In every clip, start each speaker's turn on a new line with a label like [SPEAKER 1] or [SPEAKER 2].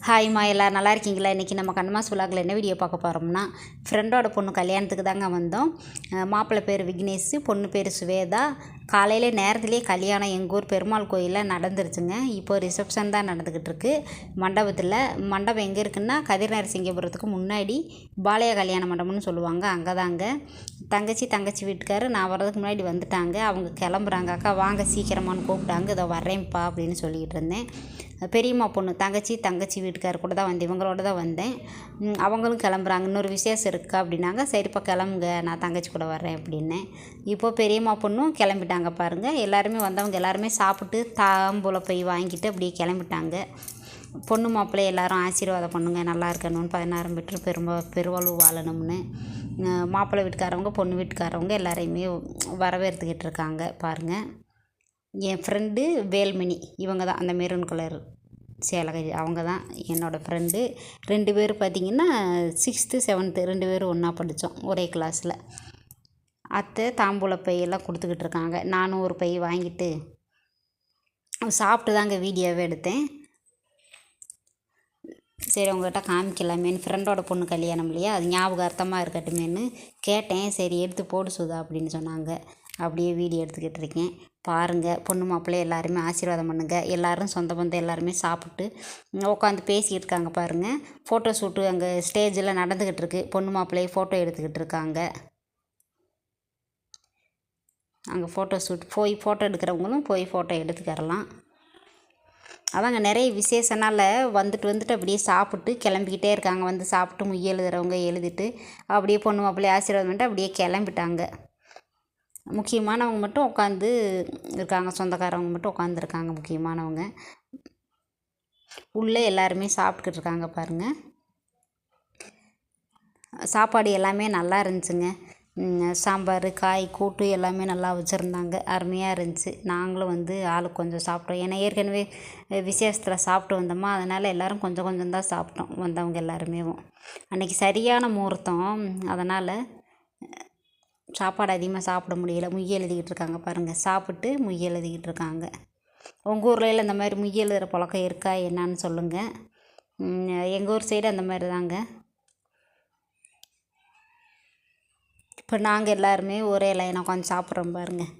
[SPEAKER 1] ஹாய்மா, எல்லோரும் நல்லா இருக்கீங்களா? இன்றைக்கி நம்ம கண்ணமாஸ் விலாகில் என்ன வீடியோ பார்க்க போகிறோம்னா, ஃப்ரெண்டோட பொண்ணு கல்யாணத்துக்கு தாங்க வந்தோம். மாப்பிள்ளை பேர் விக்னேஷ், பொண்ணு பேர் சுவேதா. காலையில் நேரத்துலேயே கல்யாணம் எங்கள் ஊர் பெருமாள் கோயிலில் நடந்துருச்சுங்க. இப்போ ரிசப்ஷன் தான் நடந்துக்கிட்டு இருக்கு மண்டபத்தில். மண்டபம் எங்கே இருக்குன்னா, கதிர் நரசிங்கபுரத்துக்கு முன்னாடி பாளைய கல்யாண மண்டபம்னு சொல்லுவாங்க, அங்கே தாங்க. தங்கச்சி வீட்டுக்காரு நான் வர்றதுக்கு முன்னாடி வந்துட்டாங்க. அவங்க கிளம்புறாங்க. அக்கா வாங்க சீக்கிரமானு கூப்பிட்டாங்க. இதோ வர்றேன்ப்பா அப்படின்னு சொல்லிகிட்டு இருந்தேன். பெரியம்மா பொண்ணு தங்கச்சி வீட்டுக்கார் கூட தான் வந்தேன், இவங்களோட தான் வந்தேன். அவங்களும் கிளம்புறாங்க, இன்னொரு விசேஷம் இருக்கா அப்படின்னாங்க. சரிப்பா கிளம்புங்க, நான் தங்கச்சி கூட வர்றேன் அப்படின்னேன். இப்போது பெரியம்மா பொண்ணும் கிளம்பிட்டாங்க பாருங்கள். எல்லாருமே வந்தவங்க எல்லாருமே சாப்பிட்டு தாம்பூலம் போய் வாங்கிட்டு அப்படியே கிளம்பிட்டாங்க. பொண்ணு மாப்பிள்ளை எல்லோரும் ஆசீர்வாதம் பண்ணுங்க, நல்லா இருக்கணும்னு 16 பெற்று பெருவாழ்வு வாழணும்னு. மாப்பிள்ளை வீட்டுக்காரவங்க பொண்ணு வீட்டுக்காரவங்க எல்லாரையுமே வரவேற்றுக்கிட்டு இருக்காங்க பாருங்கள். என் ஃப்ரெண்டு வேல்மணி, இவங்க தான் அந்த மெரூன் கலர் சேலை, அவங்க தான் என்னோடய ஃப்ரெண்டு. 2 பேர் பார்த்திங்கன்னா 6th 7th 2 பேரும் ஒன்றா படித்தோம், ஒரே கிளாஸில். அத்தை தாம்பூல பையெல்லாம் கொடுத்துக்கிட்டு இருக்காங்க. நானும் ஒரு பை வாங்கிட்டு சாப்பிட்டு தாங்க வீடியோவே எடுத்தேன். சரி உங்கள்கிட்ட காமிக்கலாமேன்னு, ஃப்ரெண்டோட பொண்ணு கல்யாணம் இல்லையா, அது ஞாபகார்த்தமாக இருக்கட்டுமேன்னு கேட்டேன். சரி எடுத்து போடு சுதா அப்படின்னு சொன்னாங்க. அப்படியே வீடியோ எடுத்துக்கிட்டு இருக்கேன் பாருங்கள். பொண்ணு மாப்பிள்ளை எல்லாருமே ஆசீர்வாதம் பண்ணுங்கள். எல்லோரும் சொந்த பந்தம் எல்லாருமே சாப்பிட்டு உட்காந்து பேசிக்கிட்டு இருக்காங்க பாருங்கள். ஃபோட்டோ ஷூட்டு அங்கே ஸ்டேஜில் நடந்துக்கிட்டு இருக்குது. பொண்ணு மாப்பிள்ளையை ஃபோட்டோ எடுத்துக்கிட்டு இருக்காங்க. அங்கே ஃபோட்டோ ஷூட் போய் ஃபோட்டோ எடுக்கிறவங்களும் போய் ஃபோட்டோ எடுத்துக்கிறலாம். அதாங்க நிறைய விசேஷனால் வந்துட்டு அப்படியே சாப்பிட்டு கிளம்பிக்கிட்டே இருக்காங்க. வந்து சாப்பிட்டு முய் எழுதுறவங்க எழுதிட்டு அப்படியே பொண்ணு மாப்பிள்ளை ஆசீர்வாதம் பண்ணிட்டு அப்படியே கிளம்பிட்டாங்க. முக்கியமானவங்க மட்டும் உட்காந்து இருக்காங்க, சொந்தக்காரவங்க மட்டும் உட்காந்துருக்காங்க முக்கியமானவங்க. உள்ளே எல்லாருமே சாப்பிட்டுக்கிட்டு இருக்காங்க பாருங்கள். சாப்பாடு எல்லாமே நல்லா இருந்துச்சுங்க. சாம்பார் காய் கூட்டு எல்லாமே நல்லா வச்சுருந்தாங்க, அருமையாக இருந்துச்சு. நாங்களும் வந்து ஆளுக்கு கொஞ்சம் சாப்பிட்டோம். ஏன்னா ஏற்கனவே விசேஷத்தில் சாப்பிட்டு வந்தோமா, அதனால் எல்லோரும் கொஞ்சம் கொஞ்சம் தான் சாப்பிட்டோம் வந்தவங்க எல்லாருமே. அன்றைக்கி சரியான முகூர்த்தம், அதனால் சாப்பாடு அதிகமாக சாப்பிட முடியல. முய் எழுதிக்கிட்டு இருக்காங்க பாருங்கள், சாப்பிட்டு முய் எழுதிக்கிட்டு இருக்காங்க. உங்கள் ஊரில் இந்த மாதிரி முய் எழுதுகிற பழக்கம் இருக்கா என்னான்னு சொல்லுங்கள். எங்கள் ஊர் சைடு அந்த மாதிரி தாங்க. இப்போ நாங்கள் எல்லாருமே ஒரே லைனாக உட்காந்து சாப்பிட்றோம் பாருங்கள்.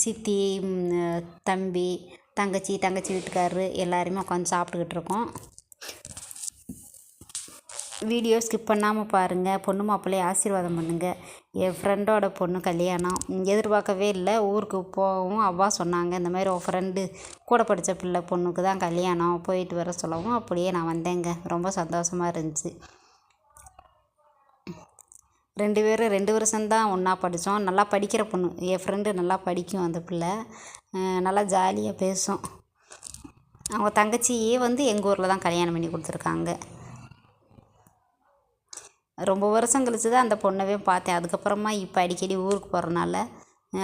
[SPEAKER 1] சித்தி, தம்பி, தங்கச்சி வீட்டுக்காரரு எல்லாருமே உட்காந்து சாப்பிட்டுக்கிட்டு இருக்கோம். வீடியோ ஸ்கிப் பண்ணாமல் பாருங்கள். பொண்ணு மாப்பிள்ளையை ஆசீர்வாதம் பண்ணுங்கள். என் ஃப்ரெண்டோட பொண்ணு கல்யாணம் எதிர்பார்க்கவே இல்லை. ஊருக்கு போகவும் அவ்வா சொன்னாங்க, இந்த மாதிரி உன் ஃப்ரெண்டு கூட படித்த பிள்ளை பொண்ணுக்கு தான் கல்யாணம், போயிட்டு வர சொல்லவும் அப்படியே நான் வந்தேங்க. ரொம்ப சந்தோஷமாக இருந்துச்சு. 2 பேரும் 2 வருஷம்தான் ஒன்றா படித்தோம். நல்லா படிக்கிற பொண்ணு, என் ஃப்ரெண்டு நல்லா படிக்கும். அந்த பிள்ளை நல்லா ஜாலியாக பேசும். அவங்க தங்கச்சியே வந்து எங்கள் ஊரில் தான் கல்யாணம் பண்ணி கொடுத்துருக்காங்க. ரொம்ப வருஷம் கழிச்சு தான் அந்த பொண்ணவே பார்த்தேன். அதுக்கப்புறமா இப்போ அடிக்கடி ஊருக்கு போகிறனால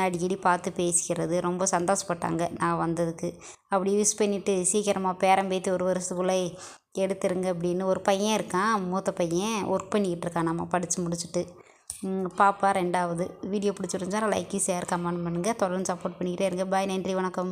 [SPEAKER 1] அடிக்கடி பார்த்து பேசிக்கிறது. ரொம்ப சந்தோஷப்பட்டாங்க நான் வந்ததுக்கு. அப்படி யூஸ் பண்ணிவிட்டு சீக்கிரமாக பேரம் பேத்தி 1 வருஷத்துக்குள்ளே எடுத்துருங்க அப்படின்னு. ஒரு பையன் இருக்கான், மூத்த பையன் ஒர்க் பண்ணிக்கிட்டு இருக்கான், நம்ம படித்து முடிச்சுட்டு. பாப்பா 2வது. வீடியோ பிடிச்சிருந்துச்சா லைக் ஷேர் கமெண்ட் பண்ணுங்கள். தொடர்ந்து சப்போர்ட் பண்ணிக்கிட்டே இருங்க. பாய், நன்றி, வணக்கம்.